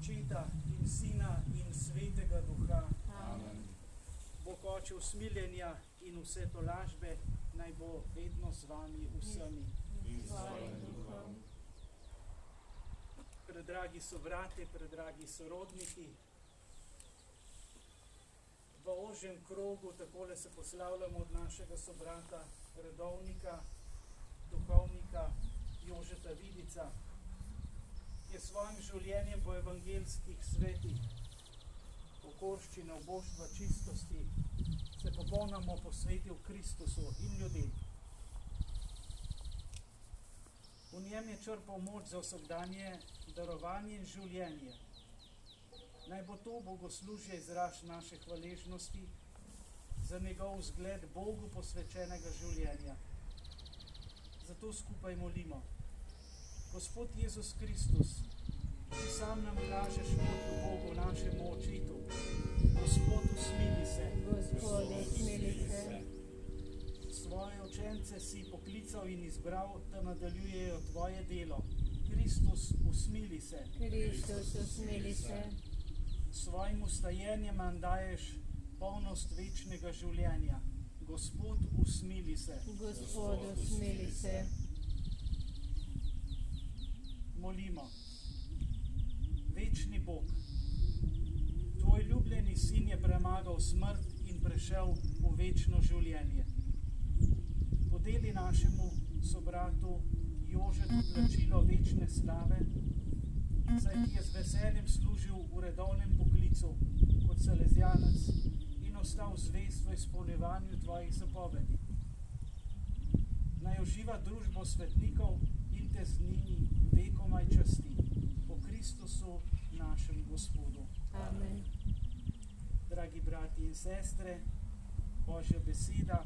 Očeta in Sina in Svetega Duha. Amen. Bog Oče usmiljenja in vse tolažbe naj bo vedno z vami vsemi. In s tvojim duhom. Predragi sobrate, predragi sorodniki, v ožjem krogu takole se poslavljamo od našega sobrata, redovnika, duhovnika Jožeta Vidica, ki je svojim življenjem po evangelskih svetih, pokorščine, oboštva, čistosti, se popolnoma posvetil Kristusu in ljudem. V njem je črpal moč za vsakdanje darovanje in življenje. Naj bo to bogoslužje izraz naše hvaležnosti za njegov vzgled Bogu posvečenega življenja. Zato skupaj molimo. Gospod Jezus Kristus, ti sam nam kažeš pot k Bogu, našemu Očetu. Gospod, usmili se. Gospode, smili se. Svoje učence si poklical in izbral, da nadaljujejo tvoje delo. Kristus, usmili se. Kristus, usmili se. Svojim ustajenjem nam daješ polnost večnega življenja. Gospod, usmili se. Gospod, usmili se. Molimo. Večni Bog, tvoj ljubljeni sin je premagal smrt in prešel v večno življenje. Podeli našemu sobratu Jožetu plačilo večne slave, saj ti je z veseljem služil v redovnem poklicu kot salezjanec in ostal zvest v izpolnjevanju tvojih zapovedi. Naj uživa družbo svetnikov in te z njimi vekomaj časti. Po Kristusu, našem Gospodu. Amen. Dragi brati in sestre, Božja beseda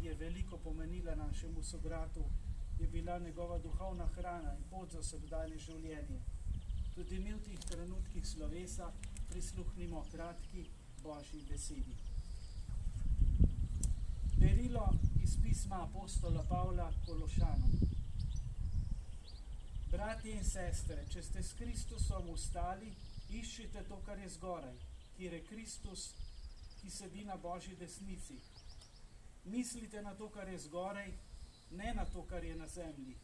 je veliko pomenila našemu sobratu, je bila njegova duhovna hrana in pot za vsakdanje življenje. Tudi mi v teh trenutkih slovesa prisluhnimo kratki Božji besedi. Berilo iz pisma apostola Pavla Kološanom. Bratje in sestre, če ste s Kristusom vstali, iščite to, kar je zgoraj, kjer je Kristus, ki sedi na Božji desnici. Mislite na to, kar je zgoraj, ne na to, kar je na zemlji.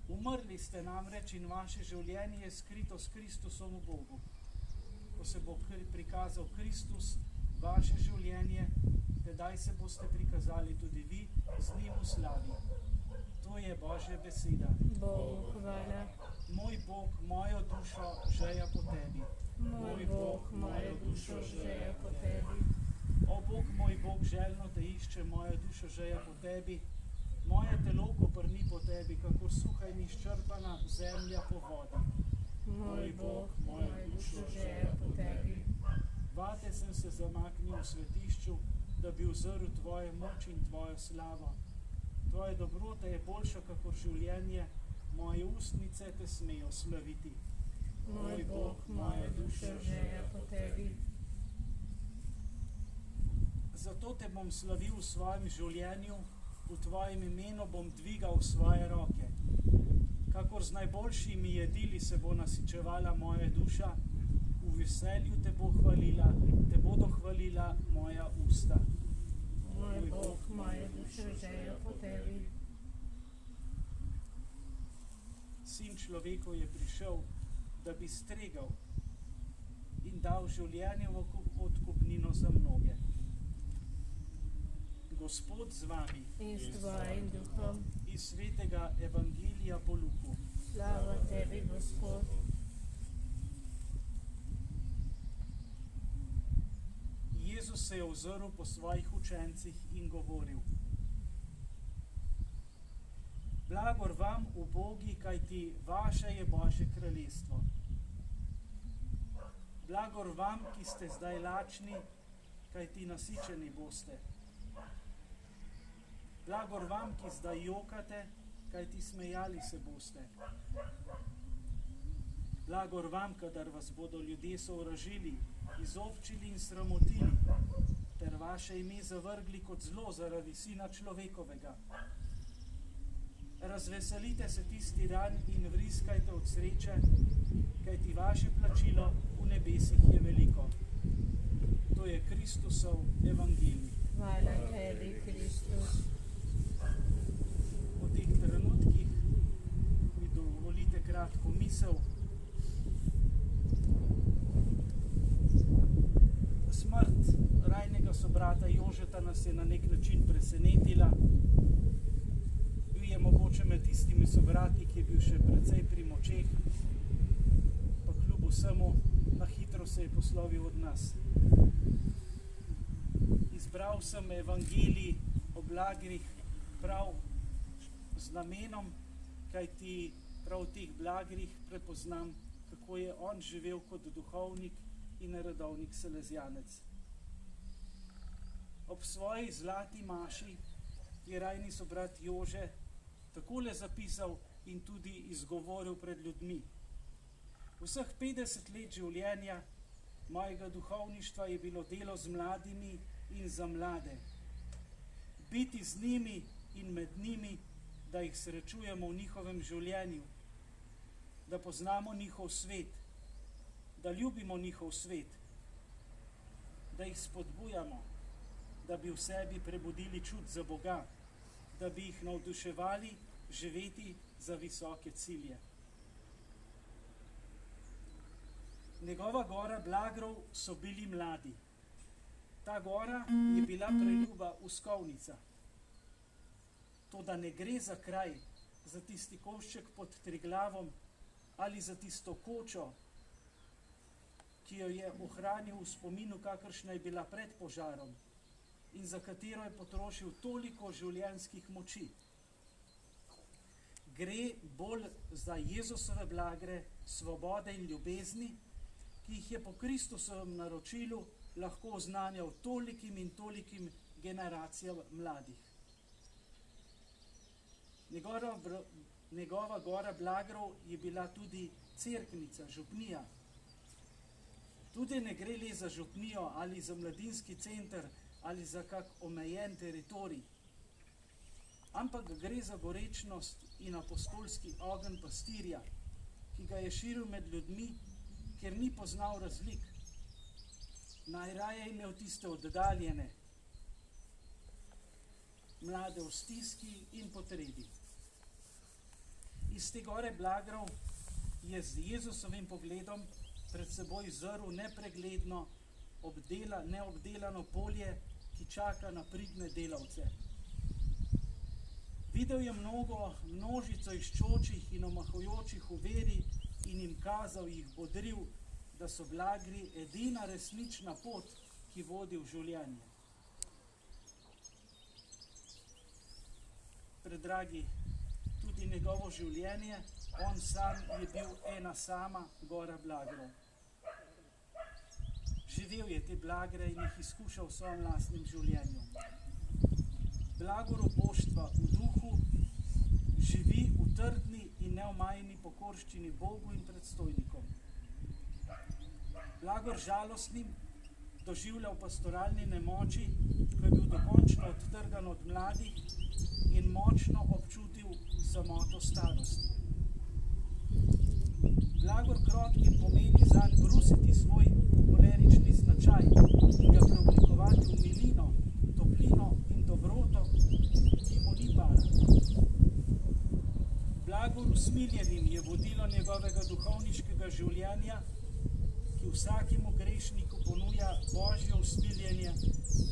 Umrli ste namreč in vaše življenje je skrito s Kristusom v Bogu. Ko se bo prikazal Kristus, vaše življenje, tedaj se boste prikazali tudi vi z njim v slavi. To je Božja beseda. Bogu hvala. Moj Bog, mojo dušo žeja po tebi. Moj Bog, mojo dušo žeja po tebi. O Bog, moj Bog, željno te išče, moja dušo žeja po tebi. Moje telo koprni po tebi, kakor suha in izčrpana zemlja po vodi. Moj Bog, mojo dušo žeja po tebi. Vate sem se zamaknil v svetišču, da bi uzrl tvoje moč in tvojo slavo. Tvoja dobrota je boljša kakor življenje, moje ustnice te smejo slaviti. Moj Bog, moja dušo žeja po tebi. Zato te bom slavil v svojem življenju, v tvojem imenu bom dvigal svoje roke. Kakor z najboljšimi jedili se bo nasičevala moja duša, v veselju te bo hvalila, te bodo hvalila moja usta. Moj Bog, moja dušo žeja po tebi. Sin človekov je prišel, da bi stregal in dal življenje v odkupnino za mnoge. Gospod z vami In s tvojim duhom. iz svetega evangelija po Luku. Slava tebi, Gospod. Jezus se je ozrl po svojih učencih in govoril: Blagor vam, ubogi, kajti vaše je Božje kraljestvo. Blagor vam, ki ste zdaj lačni, kajti nasičeni boste. Blagor vam, ki zdaj jokate, kajti smejali se boste. Blagor vam, kadar vas bodo ljudje sovražili, izobčili in sramotili, ter vaše ime zavrgli kot zlo zaradi Sina človekovega. Razveselite se tisti dan in vriskajte od sreče, kajti vaše plačilo v nebesih je veliko. To je Kristusov evangelij. Hvala tebi, Kristus. V teh trenutkih mi dovolite kratko misel. Smrt rajnega sobrata Jožeta nas je na nek način presenetila. Bil je mogoče med tistimi sobrati, ki je bil še precej pri močeh, pa kljub vsemu na hitro se je poslovil od nas. Izbral sem evangelij o blagrih prav z namenom, kajti prav v teh blagrih prepoznam, kako je on živel kot duhovnik in redovnik salezijanec. Ob svoji zlati maši je rajni sobrat Jože takole zapisal in tudi izgovoril pred ljudmi. Vseh 50 let življenja mojega duhovništva je bilo delo z mladimi in za mlade. Biti z njimi in med njimi, da jih srečujemo v njihovem življenju, da poznamo njihov svet, da ljubimo njihov svet, da jih spodbujamo, da bi v sebi prebudili čut za Boga, da bi jih navduševali živeti za visoke cilje. Njegova gora blagrov so bili mladi. Ta gora je bila preljuba uskovnica. Toda ne gre za kraj, za tisti košček pod Triglavom ali za tisto kočo, ki jo je ohranil v spominu, kakršna je bila pred požarom in za katero je potrošil toliko življenjskih moči. Gre bolj za Jezusove blagre, svobode in ljubezni, ki jih je po Kristusovem naročilu lahko oznanjal tolikim in tolikim generacijam mladih. Njegova gora blagrov je bila tudi cerknica, župnija. Tudi ne gre le za župnijo ali za mladinski center ali za kak omejen teritorij, ampak gre za gorečnost in apostolski ogenj pastirja, ki ga je širil med ljudmi, ker ni poznal razlik. Najraje je imel tiste oddaljene, mlade v stiski in potrebi. Iz te gore blagrov je z Jezusovim pogledom pred seboj zrl nepregledno, neobdelano polje, ki čaka na pridne delavce. Videl je množico iščočih in omahujočih v veri in jim kazal, jih bodril, da so blagri edina resnična pot, ki vodi v življenje. Predragi, tudi njegovo življenje, on sam je bil ena sama gora blagrov. Živel je te blagre in jih izkušal v svojem lastnem življenju. Blagor oboštva v duhu živi v trdni in neomajni pokorščini Bogu in predstojnikom. Blagor žalostnim doživlja v pastoralni nemoči, ko je bil dokončno odtrgan od mladih in močno občutil samoto starosti. Blagor krotkim pomeni zanj brusiti svoj kolerični značaj in ga preoblikovati v milino, toplino in dobroto, ki mu ni para. Blagor usmiljenim je vodilo njegovega duhovniškega življenja, ki vsakemu grešniku ponuja Božje usmiljenje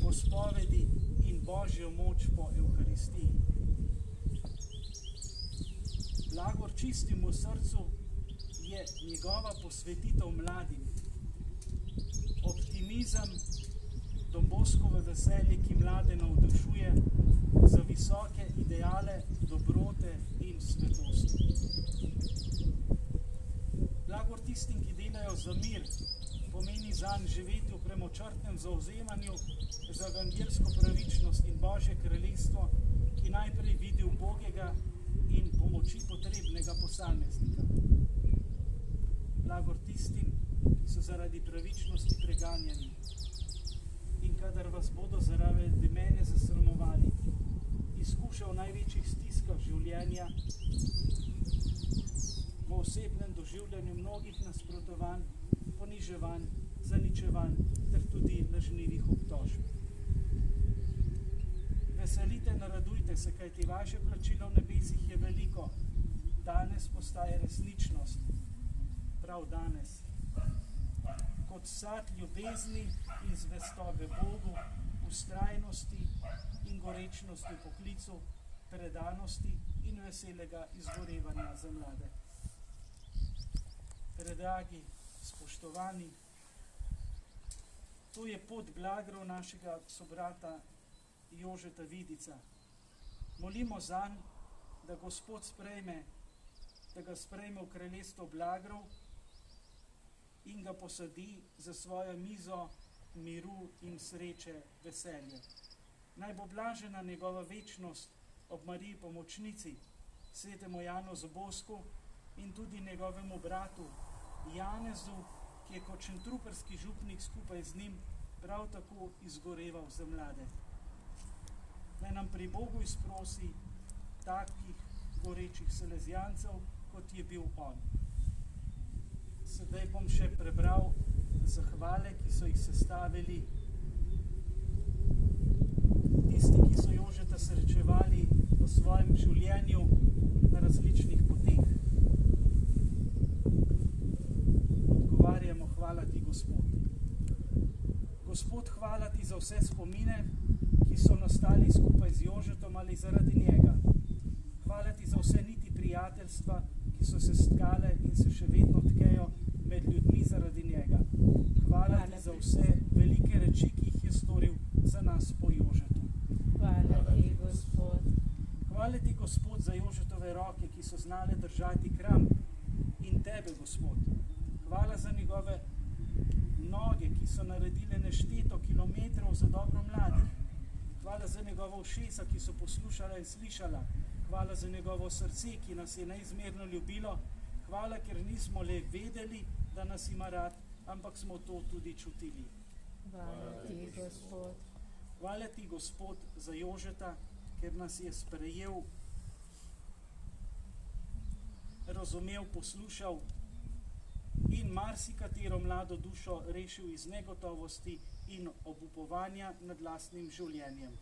po spovedi in Božjo moč po Evharistiji. Blagor čistemu srcu je njegova posvetitev mladim. Optimizem, Domboskovo veselje, ki mlade navdušuje za visoke ideale, dobrote in svetosti. Blagor tistim, ki delajo za mir, pomeni zanj živeti v premočrtnem zavzemanju za evangelsko pravičnost in Božje kraljestvo, ki najprej vidi ubogega in pomoči potrebnega posameznika. Blagor tistim, ki so zaradi pravičnosti preganjani in kadar vas bodo zaradi mene zasramovali, izkušal največjih stisk stisko življenja, v osebnem doživljanju mnogih nasprotovanj, poniževanj, zaničevanj ter tudi lažnivih obtožb. Veselite in radujte se, kajti vaše plačilo v nebesih je veliko. Danes postaje resničnost, prav danes. Kot sad ljubezni in zvestobe Bogu, vztrajnosti in gorečnosti v poklicu, predanosti in veselega izgorevanja za mlade. Predragi, spoštovani, to je pot blagrov našega sobrata Jožeta Vidica. Molimo zanj, da Gospod sprejme, da ga sprejme v kraljestvo blagrov in ga posadi za svojo mizo miru in sreče, veselje. Naj bo blažena njegova večnost ob Mariji Pomočnici, svetemu Janezu Bosku in tudi njegovemu bratu Janezu, ki je kot šentruperski župnik skupaj z njim prav tako izgoreval za mlade. Naj nam pri Bogu izprosi takih gorečih salezijancev, kot je bil on. Sedaj bom še prebral zahvale, ki so jih sestavili tisti, ki so Jožeta srečevali v svojem življenju na različnih poteh. Odgovarjamo: hvala ti, Gospod. Gospod, hvala ti za vse spomine, ki so nastali skupaj z Jožetom ali zaradi njega. Hvala ti za vse niti prijateljstva, ki so se stkale in se še vedno tkejo med ljudmi zaradi njega. Hvala ti za vse velike reči, ki jih je storil za nas po Jožetu. Hvala ti, Gospod. Hvala ti, Gospod, za Jožetove roke, ki so znale držati kram, in tebe, Gospod. Hvala za njegove noge, ki so naredile nešteto kilometrov za dobro mladih. Hvala za njegovo ušesa, ki so poslušala in slišala. Hvala za njegovo srce, ki nas je neizmerno ljubilo. Hvala, ker nismo le vedeli, da nas ima rad, ampak smo to tudi čutili. Hvala ti, Gospod. Hvala ti, Gospod, za Jožeta, ker nas je sprejel, razumel, poslušal in marsikatero mlado dušo rešil iz negotovosti in obupovanja nad lastnim življenjem.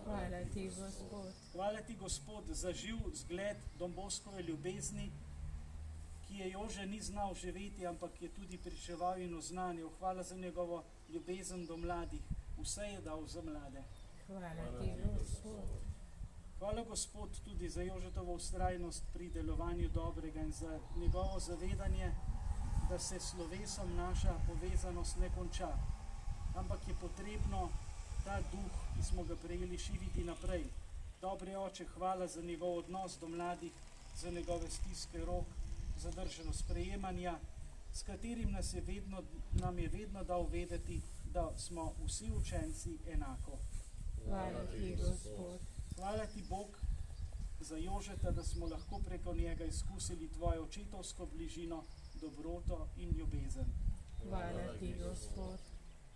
Hvala ti, Gospod. Hvala ti, Gospod, za živ zgled Don Boskove ljubezni, ki je Jože ni znal živeti, ampak je tudi pričeval in oznanil. Hvala za njegovo ljubezen do mladih. Vse je dal za mlade. Hvala ti, Gospod. Hvala, Gospod, tudi za Jožetovo vztrajnost pri delovanju dobrega in za njegovo zavedanje, da se slovesom naša povezanost ne konča, ampak je potrebno ta duh, ki smo ga prejeli, širiti naprej. Dobri oče, hvala za njegov odnos do mladih, za njegove stiske rok, zadržano sprejemanja, s katerim nam je vedno dal vedeti, da smo vsi učenci enako. Hvala ti, Gospod. Hvala ti, Bog, za Jožeta, da smo lahko preko njega izkusili tvojo očetovsko bližino, dobroto in ljubezen. Hvala ti, Gospod.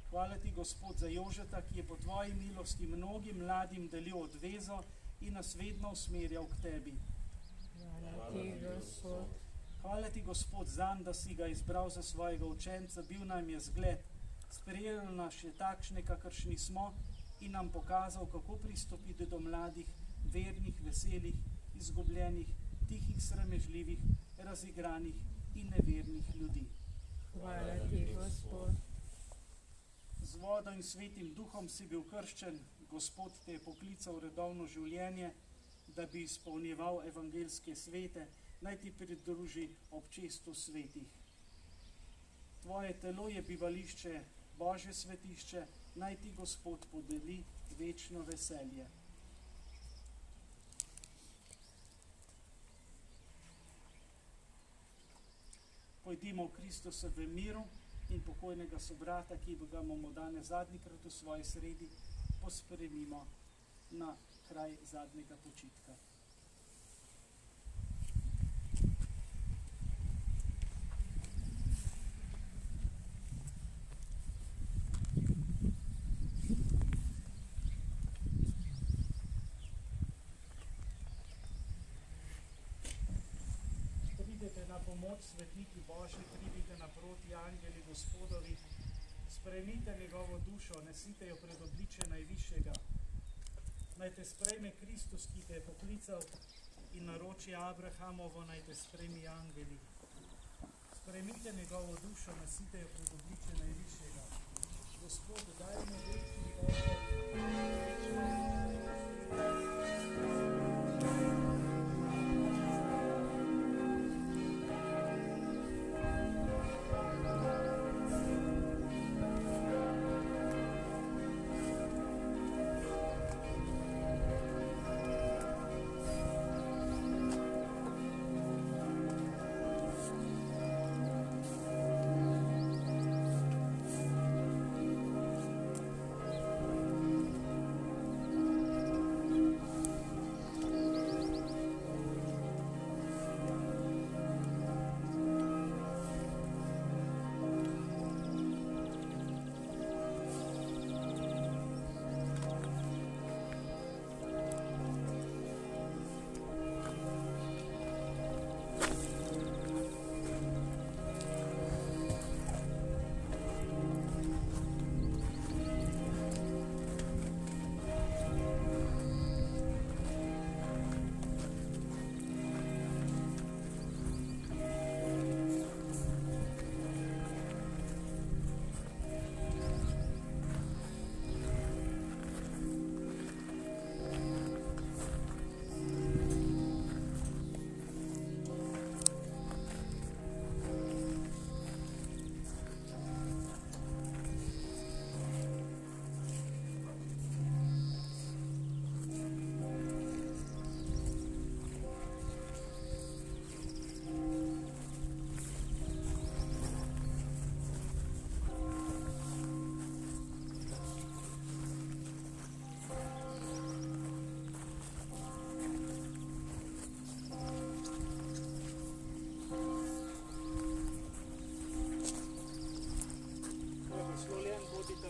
Hvala ti, Gospod, za Jožeta, ki je po tvoji milosti mnogim mladim delil odvezo in nas vedno usmerjal k tebi. Hvala ti, Gospod. Hvala ti, Gospod, zanj, da si ga izbral za svojega učenca, bil nam je zgled, sprejel nas je takšne, kakršni smo, in nam pokazal, kako pristopiti do mladih, vernih, veselih, izgubljenih, tihih, sramežljivih, razigranih in nevernih ljudi. Hvala ti, Gospod. Z vodo in svetim duhom si bil krščen, Gospod te je poklical v redovno življenje, da bi izpolnjeval evangeljske svete, naj ti pridruži občestvo svetih. Tvoje telo je bivališče, Božje svetišče, naj ti, Gospod, podeli večno veselje. Pojdimo v Kristusovem miru in pokojnega sobrata, ki ga bomo danes zadnjikrat v svoji sredi, pospremimo na kraj zadnjega počitka. pomoč svetniki Božji, pridite naproti angeli Gospodovi, sprejmite njegovo dušo, nesite jo pred obličje Najvišjega. Naj te sprejme Kristus, ki te je poklical, in naroči Abrahamovo, naj te sprejmi angeli. Sprejmite njegovo dušo, nesite jo pred obličje Najvišjega. Gospod, daj mu večni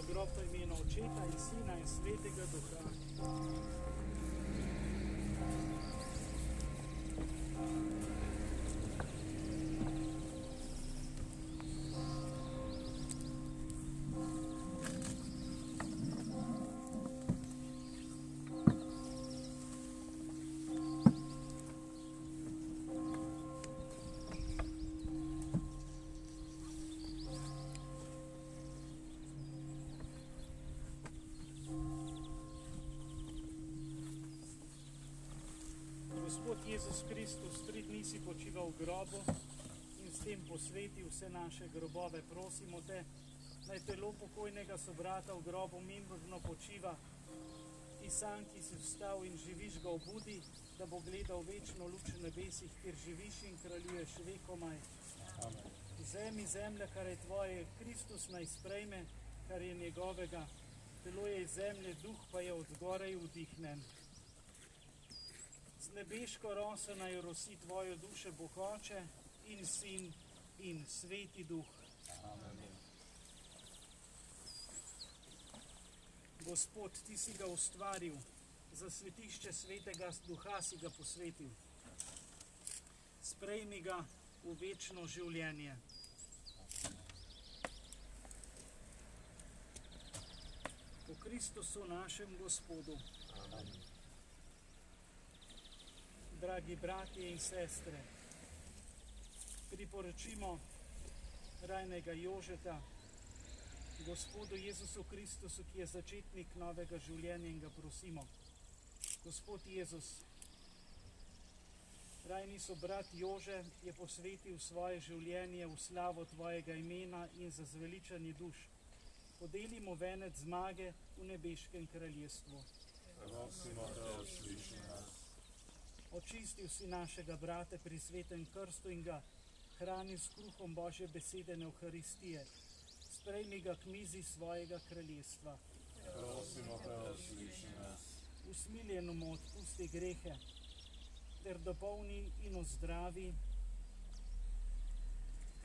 grob v imenu Očeta in Sina in Svetega Duha. Gospod Jezus Kristus, 3 dni si počival v grobu in s tem posvetil vse naše grobove. Prosimo te, naj telo pokojnega sobrata v grobu mirno počiva. Ti sam, ki si vstal in živiš, ga obudi, da bo gledal večno luč v nebesih, kjer živiš in kraljuješ vekomaj. Vzemi zemlje, kar je tvoje, Kristus naj sprejme, kar je njegovega. Telo je iz zemlje, duh pa je od zgoraj vdihnen. Z nebeško roso naj rosi tvojo dušo, Bog Oče in Sin in Sveti Duh. Amen. Gospod, ti si ga ustvaril, za svetišče Svetega Duha si ga posvetil. Sprejmi ga v večno življenje. Po Kristusu našem Gospodu. Amen. Dragi bratje in sestre, priporočimo rajnega Jožeta Gospodu Jezusu Kristusu, ki je začetnik novega življenja, in ga prosimo. Gospod Jezus, rajni sobrat Jože je posvetil svoje življenje v slavo tvojega imena in za zveličanje duš. Podeli mu venec zmage v nebeškem kraljestvu. Prosimo te, usliši nas. Očistil si našega brata pri svetem krstu in ga hrani s kruhom Božje besede na Evharistije. Sprejmi ga k mizi svojega kraljestva. Prosimo te, usliši nas. Usmiljeno mu odpusti grehe, ter dopolni in ozdravi,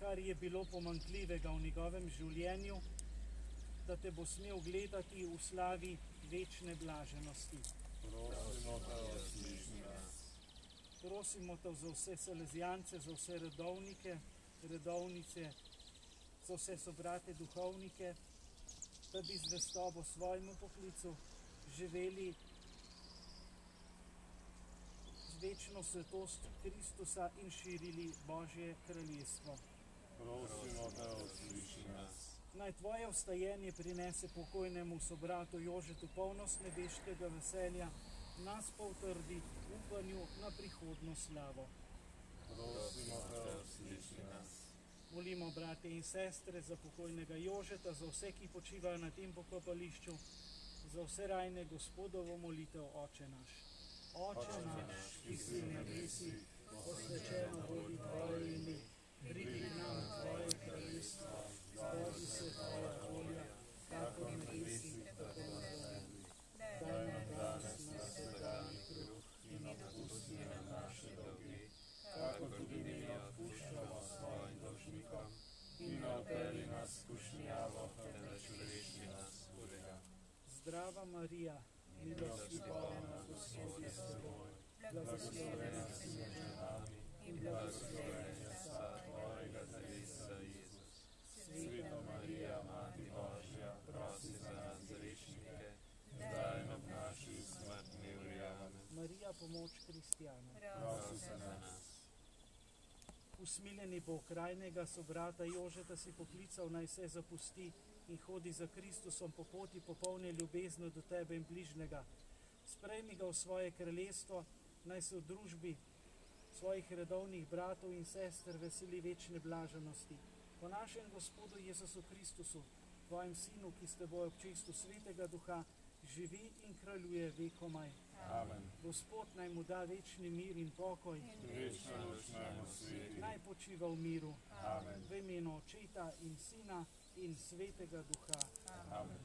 kar je bilo pomanjkljivega v njegovem življenju, da te bo smel gledati v slavi večne blaženosti. Prosimo te, usliši nas. Prosimo te za vse salezijance, za vse redovnike, redovnice, za vse sobrate duhovnike, da bi z zvestobo svojemu poklicu živeli z večno svetost Kristusa in širili Božje kraljestvo. Prosimo te, usliši nas. Naj tvoje vstajenje prinese pokojnemu sobratu Jožetu polnost nebeškega veselja, nas pa utrdi v upanju na prihodno slavo. Prosimo te, usliši nas. Molimo, brate in sestre, za pokojnega Jožeta, za vse, ki počivajo na tem pokopališču, za vse rajne Gospodovo molitev, Oče naš. Oče naš, ki si v nebesih, posvečeno bodi tvoje ime, pridi k nam tvoje kraljestvo, zgodi se tvoja volja, kakor na nebesih, tako na zemlji. Daj nam danes naš vsakdanji kruh in odpusti nam naše dolge, kakor tudi mi odpuščamo svojim dolžnikom, in ne vpelji nas v skušnjavo, temveč reši nas hudega. Zdrava Marija, milosti polna, Gospod je s teboj, blagoslovljena si med ženami in blagoslovljen je plod tvojega telesa, Jezus. Sveta Marija, Mati Božja, prosi za nas grešnike, zdaj in ob naši smrtni uri. Amen. Marija, pomoč kristjanov. Prosi za nas. Usmiljeni Bog krajnega sobrata Jožeta si poklical, naj se zapusti in hodi za Kristusom po poti popolne ljubezni do tebe in bližnjega. Sprejmi ga v svoje kraljestvo, naj se v družbi svojih redovnih bratov in sester veseli večne blaženosti. Po našem Gospodu Jezusu Kristusu, tvojem Sinu, ki s teboj ob čestu Svetega Duha, živi in kraljuje vekomaj. Amen. Gospod naj mu da večni mir in pokoj, Večno lučnemu sveti. naj počiva v miru. Amen. V imenu Očeta in Sina in Svetega Duha. Amen.